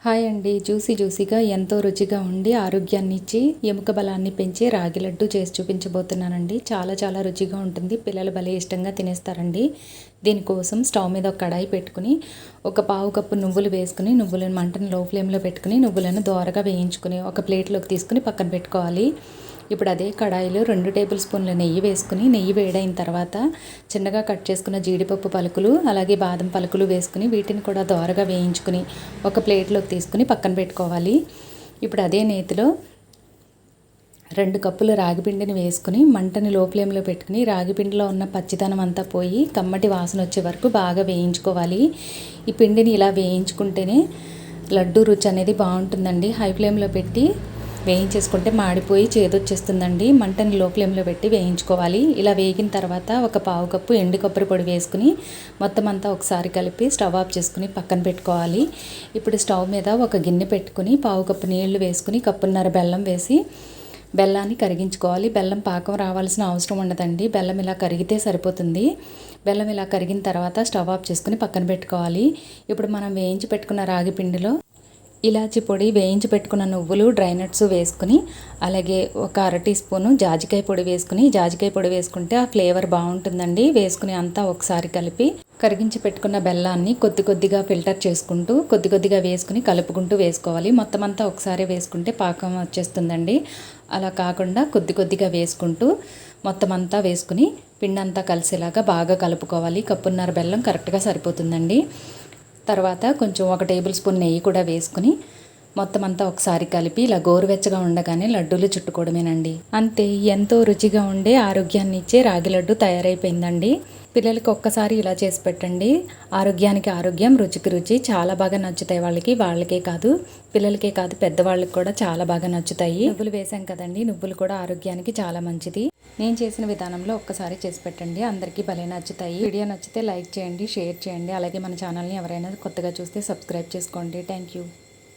Hi అండి. జ్యూసీగా ఎంతో రుచిగా ఉండి ఆరోగ్యాన్ని ఇచ్చి ఎముక బలాన్ని పెంచే రాగి లడ్డు చేసి చూపించబోతున్నానండి. చాలా రుచిగా ఉంటుంది. పిల్లలు భలే ఇష్టంగా తినేస్తారండి. దీనికోసం స్టవ్ మీద ఒక కడాయి పెట్టుకుని ఒక పావు కప్పు నువ్వులు వేసుకుని నువ్వులను మంటను లో ఫ్లేమ్లో పెట్టుకుని నువ్వులను దోరగా వేయించుకుని ఒక ప్లేట్లోకి తీసుకుని పక్కన పెట్టుకోవాలి. ఇప్పుడు అదే కడాయిలో 2 టేబుల్ స్పూన్ల నెయ్యి వేసుకుని నెయ్యి వేడైన తర్వాత చిన్నగా కట్ చేసుకున్న జీడిపప్పు పలుకులు అలాగే బాదం పలుకులు వేసుకుని వీటిని కూడా దోరగా వేయించుకుని ఒక ప్లేట్లోకి తీసుకుని పక్కన పెట్టుకోవాలి. ఇప్పుడు అదే నేతిలో 2 కప్పుల రాగిపిండిని వేసుకుని మంటని లో ఫ్లేమ్లో పెట్టుకుని రాగిపిండిలో ఉన్న పచ్చిదనం అంతా పోయి కమ్మటి వాసన వచ్చే వరకు బాగా వేయించుకోవాలి. ఈ పిండిని ఇలా వేయించుకుంటేనే లడ్డు రుచి అనేది బాగుంటుందండి. హై ఫ్లేమ్లో పెట్టి వేయించేసుకుంటే మాడిపోయి చేదొచ్చేస్తుందండి. మంటని లో ఫ్లేమ్లో పెట్టి వేయించుకోవాలి. ఇలా వేగిన తర్వాత ఒక పావు కప్పు ఎండు కొబ్బరి పొడి వేసుకుని మొత్తం అంతా ఒకసారి కలిపి స్టవ్ ఆఫ్ చేసుకుని పక్కన పెట్టుకోవాలి. ఇప్పుడు స్టవ్ మీద ఒక గిన్నె పెట్టుకుని పావు కప్పు నీళ్లు వేసుకుని కప్పున్నర బెల్లం వేసి బెల్లాన్ని కరిగించుకోవాలి. బెల్లం పాకం రావాల్సిన అవసరం ఉండదండి. బెల్లం ఇలా కరిగితే సరిపోతుంది. బెల్లం ఇలా కరిగిన తర్వాత స్టవ్ ఆఫ్ చేసుకుని పక్కన పెట్టుకోవాలి. ఇప్పుడు మనం వేయించి పెట్టుకున్న రాగి పిండిలో ఇలాచి పొడి, వేయించి పెట్టుకున్న నువ్వులు, డ్రై నట్స్ వేసుకుని అలాగే ఒక 1/2 టీ స్పూను జాజికాయ పొడి వేసుకుని జాజికాయ పొడి వేసుకుంటే ఆ ఫ్లేవర్ బాగుంటుందండి. వేసుకుని అంతా ఒకసారి కలిపి కరిగించి పెట్టుకున్న బెల్లాన్ని కొద్దిగా ఫిల్టర్ చేసుకుంటూ కొద్దిగా వేసుకుని కలుపుకుంటూ వేసుకోవాలి. మొత్తం అంతా ఒకసారి వేసుకుంటే పాకం వచ్చేస్తుందండి. అలా కాకుండా కొద్దిగా వేసుకుంటూ మొత్తం అంతా వేసుకుని పిండి అంతా కలిసేలాగా బాగా కలుపుకోవాలి. కప్పున్నర బెల్లం కరెక్ట్గా సరిపోతుందండి. తర్వాత కొంచెం 1 టేబుల్ స్పూన్ నెయ్యి కూడా వేసుకుని మొత్తం అంతా ఒకసారి కలిపి ఇలా గోరువెచ్చగా ఉండగానే లడ్డూలు చుట్టుకోవడమేనండి. అంతే, ఎంతో రుచిగా ఉండే ఆరోగ్యాన్ని ఇచ్చే రాగి లడ్డు తయారైపోయిందండి. పిల్లలకి ఒక్కసారి ఇలా చేసి పెట్టండి. ఆరోగ్యానికి ఆరోగ్యం, రుచికి రుచి. చాలా బాగా నచ్చుతాయి వాళ్ళకే కాదు పిల్లలకే కాదు పెద్దవాళ్ళకి కూడా చాలా బాగా నచ్చుతాయి. నువ్వులు వేసాం కదండి, నువ్వులు కూడా ఆరోగ్యానికి చాలా మంచిది. నేను చేసిన విధానంలో ఒక్కసారి చేసి పెట్టండి. అందరికీ భలే నచ్చుతాయి. వీడియో నచ్చితే లైక్ చేయండి, షేర్ చేయండి. అలాగే మన ఛానల్ని ఎవరైనా కొత్తగా చూస్తే సబ్స్క్రైబ్ చేసుకోండి. Thank you.